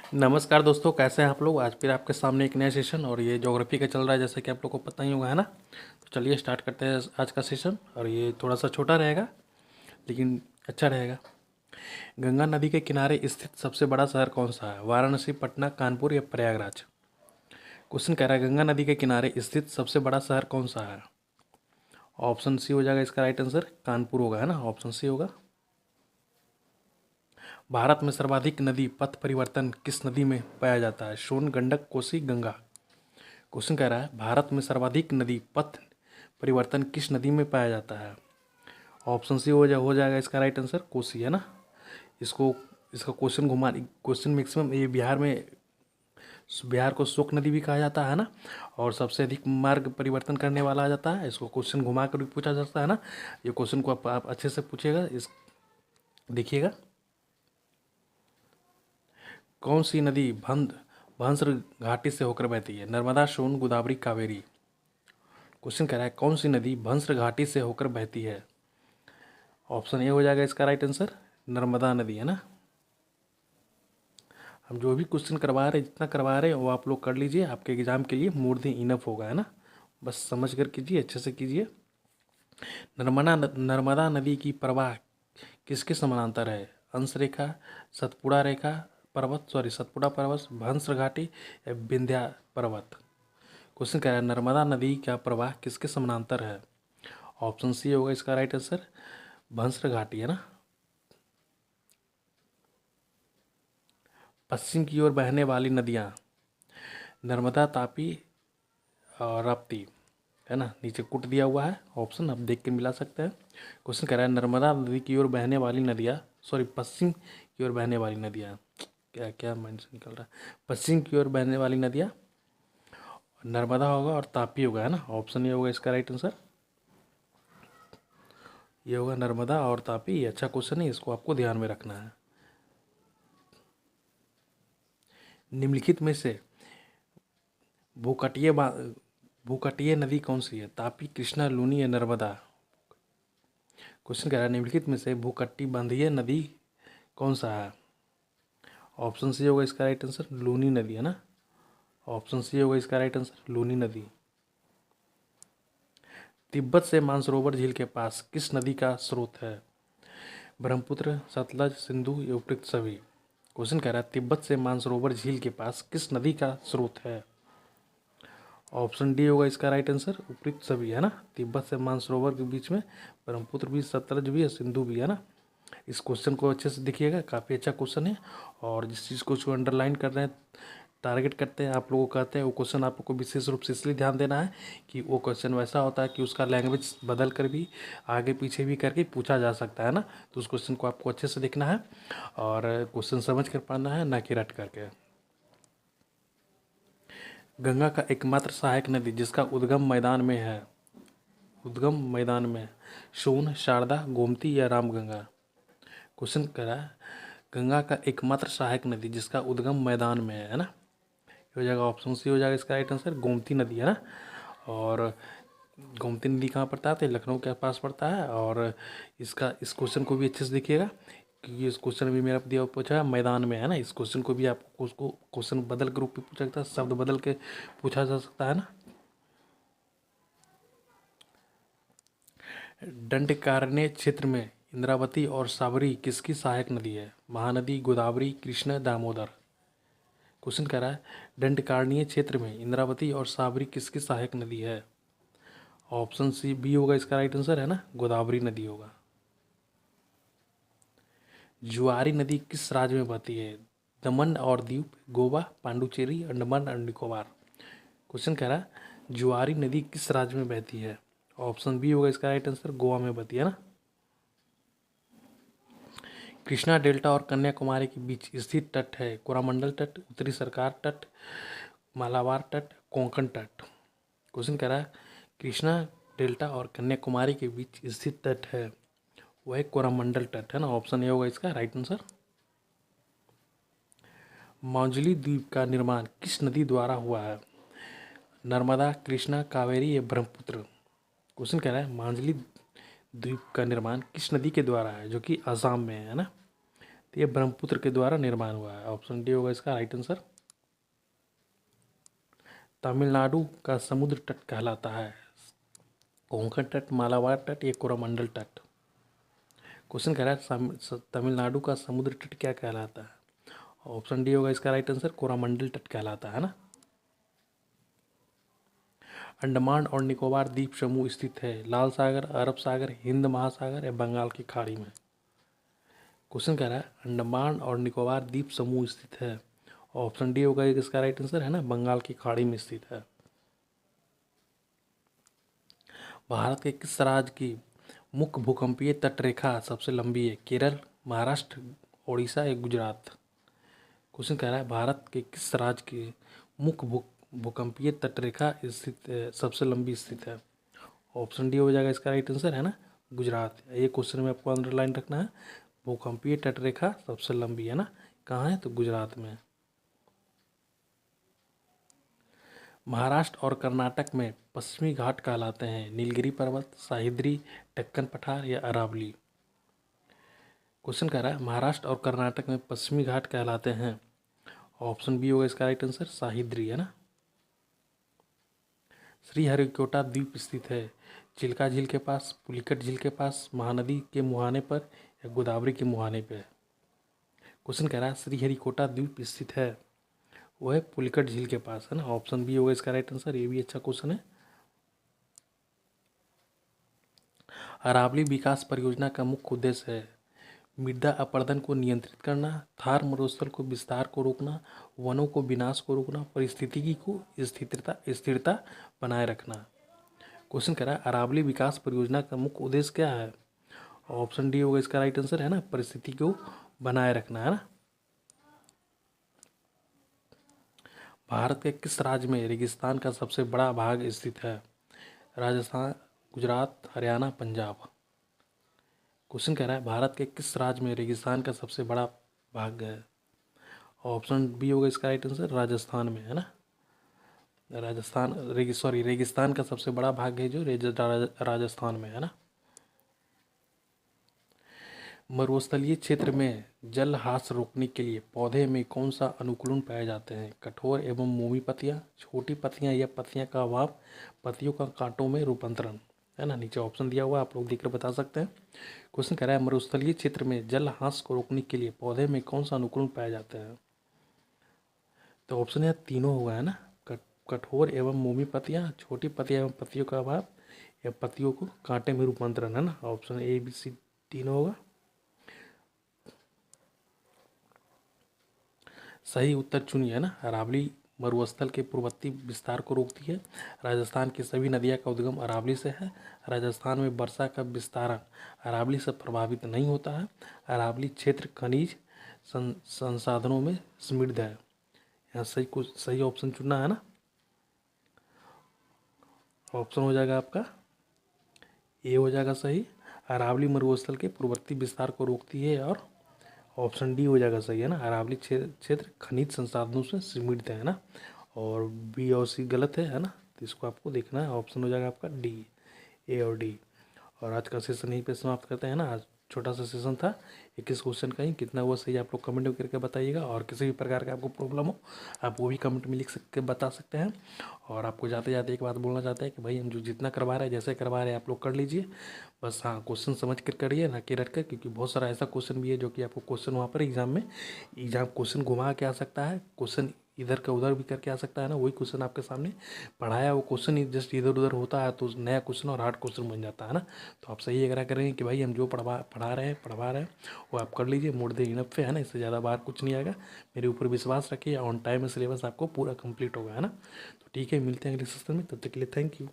नमस्कार दोस्तों, कैसे हैं आप लोग। आज फिर आपके सामने एक नया सेशन और ये ज्योग्राफी का चल रहा है, जैसे कि आप लोग को पता ही होगा, है ना। तो चलिए स्टार्ट करते हैं आज का सेशन। और ये थोड़ा सा छोटा रहेगा लेकिन अच्छा रहेगा। गंगा नदी के किनारे स्थित सबसे बड़ा शहर कौन सा है? वाराणसी, पटना, कानपुर या प्रयागराज। क्वेश्चन कह रहा है गंगा नदी के किनारे स्थित सबसे बड़ा शहर कौन सा है। ऑप्शन सी हो जाएगा इसका राइट आंसर, कानपुर होगा, है ना। ऑप्शन सी होगा। भारत में सर्वाधिक नदी पथ परिवर्तन किस नदी में पाया जाता है? सोन, गंडक, कोसी, गंगा। क्वेश्चन कह रहा है भारत में सर्वाधिक नदी पथ परिवर्तन किस नदी में पाया जाता है? ऑप्शन सी हो जाएगा इसका राइट आंसर, कोसी, है ना। इसको इसका क्वेश्चन मैक्सिमम ये बिहार को शोक नदी भी कहा जाता है ना। और सबसे अधिक मार्ग परिवर्तन करने वाला आ जाता है। इसको क्वेश्चन घुमा कर भी पूछा जा सकता है ना। ये क्वेश्चन को आप अच्छे से पूछेगा। इस देखिएगा, कौन सी नदी भंसर घाटी से होकर बहती है? नर्मदा, सोन, गोदावरी, कावेरी। क्वेश्चन कह रहा है कौन सी नदी भंसर घाटी से होकर बहती है? ऑप्शन ए हो जाएगा इसका राइट आंसर, नर्मदा नदी, है ना। हम जो भी क्वेश्चन करवा रहे हैं, जितना करवा रहे हैं वो आप लोग कर लीजिए, आपके एग्जाम के लिए मोर देन इनफ होगा, है ना। बस समझ कर कीजिए, अच्छे से कीजिए। नर्मदा नदी की प्रवाह किसके समानांतर है? अंश रेखा, सतपुड़ा पर्वत, भंसर घाटी या विंध्या पर्वत। क्वेश्चन कह रहा है नर्मदा नदी का प्रवाह किसके समानांतर है? ऑप्शन सी होगा इसका राइट आंसर, भंसर घाटी, है ना। पश्चिम की ओर बहने वाली नदियाँ नर्मदा, तापी और राप्ती, है ना। नीचे कुट दिया हुआ है ऑप्शन, आप देख के मिला सकते हैं। क्वेश्चन कह रहा है नर्मदा नदी की ओर बहने वाली नदियाँ, पश्चिम की ओर बहने वाली नदियाँ, क्या क्या माइंड से निकल रहा है। पश्चिम की ओर बहने वाली नदियाँ नर्मदा होगा और तापी होगा, है ना। ऑप्शन ये होगा इसका राइट आंसर, ये होगा नर्मदा और तापी। ये अच्छा क्वेश्चन है, इसको आपको ध्यान में रखना है। निम्नलिखित में से भूकटीय भूकटीय नदी कौन सी है? तापी, कृष्णा, लूनी या नर्मदा। क्वेश्चन कह रहा है निम्नलिखित में से भूकटिबंधीय नदी कौन सा है? ऑप्शन सी होगा इसका राइट आंसर, लूनी नदी, है ना। ऑप्शन सी होगा इसका राइट आंसर, लूनी नदी। तिब्बत से मानसरोवर झील के पास किस नदी का स्रोत है? ब्रह्मपुत्र, सतलज, सिंधु या उपयुक्त सभी। क्वेश्चन कह रहा है तिब्बत से मानसरोवर झील के पास किस नदी का स्रोत है? ऑप्शन डी होगा इसका राइट आंसर, उपयुक्त सभी, है ना। तिब्बत से मानसरोवर के बीच में ब्रह्मपुत्र भी, सतलज भी है, सिंधु भी, है ना। इस क्वेश्चन को अच्छे से देखिएगा, काफ़ी अच्छा क्वेश्चन है। और जिस चीज़ को अंडरलाइन कर रहे हैं, टारगेट करते हैं, आप लोगों को कहते हैं, वो क्वेश्चन आपको विशेष रूप से इसलिए ध्यान देना है कि वो क्वेश्चन वैसा होता है कि उसका लैंग्वेज बदल कर भी आगे पीछे भी करके पूछा जा सकता है ना। तो उस क्वेश्चन को आपको अच्छे से देखना है और क्वेश्चन समझ कर पढ़ना है, ना कि रट करके। गंगा का एकमात्र सहायक नदी जिसका उद्गम मैदान में है, सोन, शारदा, गोमती या रामगंगा। क्वेश्चन कह रहा है गंगा का एकमात्र सहायक नदी जिसका उद्गम मैदान में है ना। हो जाएगा ऑप्शन सी हो जाएगा इसका राइट आंसर, गोमती नदी, है ना। और गोमती नदी कहाँ पड़ता है? तो लखनऊ के पास पड़ता है। और इस क्वेश्चन को भी अच्छे से देखिएगा क्योंकि इस क्वेश्चन भी मेरा दिया पूछा है मैदान में, है ना। इस क्वेश्चन को भी आपको उसको क्वेश्चन बदल के रूप में पूछा सकता है, शब्द बदल के पूछा जा सकता है ना। दंडकारण्य क्षेत्र में इंद्रावती और साबरी किसकी सहायक नदी है? महानदी, गोदावरी, कृष्णा, दामोदर। क्वेश्चन कह रहा है दंडकारण्य क्षेत्र में इंद्रावती और साबरी किसकी सहायक नदी है? ऑप्शन सी बी होगा इसका राइट आंसर, है ना, गोदावरी नदी होगा। जुआरी नदी किस राज्य में बहती है? दमन और दीव, गोवा, पांडुचेरी, अंडमान और निकोबार। क्वेश्चन कह रहा है जुआरी नदी किस राज्य में बहती है? ऑप्शन बी होगा इसका राइट आंसर, गोवा में बहती है ना। कृष्णा डेल्टा और कन्याकुमारी के बीच स्थित तट है कोरामंडल तट, उत्तरी सरकार तट, मालाबार तट, कोंकण तट। क्वेश्चन कह रहा है कृष्णा डेल्टा और कन्याकुमारी के बीच स्थित तट है, वह कोरामंडल तट, है ना। ऑप्शन ए होगा इसका राइट आंसर। माजुली द्वीप का निर्माण किस नदी द्वारा हुआ है? नर्मदा, कृष्णा, कावेरी या ब्रह्मपुत्र। क्वेश्चन कह रहा है माजुली द्वीप का निर्माण किस नदी के द्वारा है, जो कि असम में है ना। तो ये ब्रह्मपुत्र के द्वारा निर्माण हुआ है। ऑप्शन डी होगा इसका राइट आंसर। तमिलनाडु का समुद्र तट कहलाता है कोंकण तट, मालाबार तट या कोरोमंडल तट। क्वेश्चन कह रहा है तमिलनाडु का समुद्र तट क्या कहलाता है। ऑप्शन डी होगा इसका राइट आंसर, कोरोमंडल तट कहलाता है ना। अंडमान और निकोबार द्वीप समूह स्थित है लाल सागर, अरब सागर, हिंद महासागर या बंगाल की खाड़ी में। क्वेश्चन कह रहा है अंडमान और निकोबार द्वीप समूह स्थित है। ऑप्शन डी होगा इसका राइट आंसर है ना, बंगाल की खाड़ी में स्थित है। भारत के किस राज्य की मुख्य भूकंपीय तटरेखा सबसे लंबी है। केरल, महाराष्ट्र, ओडिशा या गुजरात। क्वेश्चन कह रहा है भारत के किस राज्य की मुख्य भूकंपीय तटरेखा स्थित सबसे लंबी स्थित है। ऑप्शन डी हो जाएगा इसका राइट आंसर है ना, गुजरात। ये क्वेश्चन में आपको अंडरलाइन रखना है, भूकंपीय तटरेखा सबसे लंबी है ना, कहाँ है तो गुजरात में। महाराष्ट्र और कर्नाटक में पश्चिमी घाट कहलाते हैं नीलगिरी पर्वत, सह्याद्री, डेक्कन पठार या अरावली। क्वेश्चन कह रहा है महाराष्ट्र और कर्नाटक में पश्चिमी घाट कहलाते हैं। ऑप्शन बी होगा इसका राइट आंसर, सह्याद्री है ना। श्रीहरिकोटा द्वीप स्थित है चिल्का झील के पास, पुलिकट झील के पास, महानदी के मुहाने पर या गोदावरी के मुहाने पर। क्वेश्चन कह रहा है श्रीहरिकोटा द्वीप स्थित है, वो है पुलिकट झील के पास है ना। ऑप्शन बी होगा इसका राइट आंसर, ये भी अच्छा क्वेश्चन है। अरावली विकास परियोजना का मुख्य उद्देश्य है मृदा अपरदन को नियंत्रित करना, थार मरुस्थल को विस्तार को रोकना, वनों को विनाश को रोकना, पारिस्थितिकी को स्थिरता बनाए रखना। क्वेश्चन कह रहा है अरावली विकास परियोजना का मुख्य उद्देश्य क्या है। ऑप्शन डी होगा इसका राइट आंसर है ना, परिस्थिति को बनाए रखना है ना। भारत के किस राज्य में रेगिस्तान का सबसे बड़ा भाग स्थित है। राजस्थान, गुजरात, हरियाणा, पंजाब। क्वेश्चन कह रहा है भारत के किस राज्य में रेगिस्तान का सबसे बड़ा भाग है। ऑप्शन बी होगा इसका राइट आंसर, राजस्थान में है ना। रेगिस्तान का सबसे बड़ा भाग है जो राजस्थान में है ना। मरुस्थलीय क्षेत्र में जल ह्रास रोकने के लिए पौधे में कौन सा अनुकूलन पाए जाते हैं। कठोर एवं मोमी पत्तियां, छोटी पत्तियां या पत्तियां का अभाव, पत्तियों का कांटों में रूपांतरण है ना। नीचे ऑप्शन दिया हुआ आप लोग देखकर बता सकते हैं। क्वेश्चन कह रहा है मरुस्थलीय क्षेत्र में जल ह्रास को रोकने के लिए पौधे में कौन सा अनुकूलन पाए जाते हैं। तो ऑप्शन है तीनों होगा है ना, कठोर एवं मोमी पत्तियां, छोटी पत्तियां एवं पत्तियों का अभाव या पत्तियों को कांटे में रूपांतरण है ना। ऑप्शन ए बी सी तीनों होगा। सही उत्तर चुनिए है ना। अरावली मरुस्थल के पूर्ववर्ती विस्तार को रोकती है। राजस्थान की सभी नदियां का उद्गम अरावली से है। राजस्थान में वर्षा का विस्तारण अरावली से प्रभावित नहीं होता है। अरावली क्षेत्र खनिज संसाधनों में समृद्ध है। यहाँ सही ऑप्शन चुनना है ना। ऑप्शन हो जाएगा आपका ए हो जाएगा सही, अरावली मरुस्थल के पूर्ववर्ती विस्तार को रोकती है। और ऑप्शन डी हो जाएगा सही है ना, अरावली क्षेत्र खनिज संसाधनों से समृद्ध है ना। और बी और सी गलत है ना, तो इसको आपको देखना है। ऑप्शन हो जाएगा आपका डी, ए और डी। और आज का सेशन यहीं पे समाप्त करते हैं ना। आज छोटा सा सेशन था, 21 क्वेश्चन का ही, कितना हुआ सही आप लोग कमेंट करके बताइएगा। और किसी भी प्रकार का आपको प्रॉब्लम हो आप वो भी कमेंट में लिख सकते बता सकते हैं। और आपको जाते जाते एक बात बोलना चाहते हैं कि भाई हम जो जितना करवा रहे हैं जैसे करवा रहे हैं आप लोग कर लीजिए बस। हाँ, क्वेश्चन समझ कर करिए ना कि रट कर, क्योंकि बहुत सारा ऐसा क्वेश्चन भी है जो कि आपको क्वेश्चन वहाँ पर एग्जाम क्वेश्चन घुमा के आ सकता है, क्वेश्चन इधर का उधर भी करके आ सकता है ना। वही क्वेश्चन आपके सामने पढ़ाया वो क्वेश्चन जस्ट इधर उधर होता है तो नया क्वेश्चन और हार्ड क्वेश्चन बन जाता है ना। तो आप सही अगर करेंगे कि भाई हम जो पढ़ा रहे हैं वो आप कर लीजिए, मोड़ दे इनफ है ना। इससे ज़्यादा बाहर कुछ नहीं आएगा। मेरे ऊपर विश्वास रखिए, ऑन टाइम में सिलेबस आपको पूरा कंप्लीट होगा है ना। तो ठीक है, मिलते हैं अगले सेशन में, तब तक के लिए थैंक यू।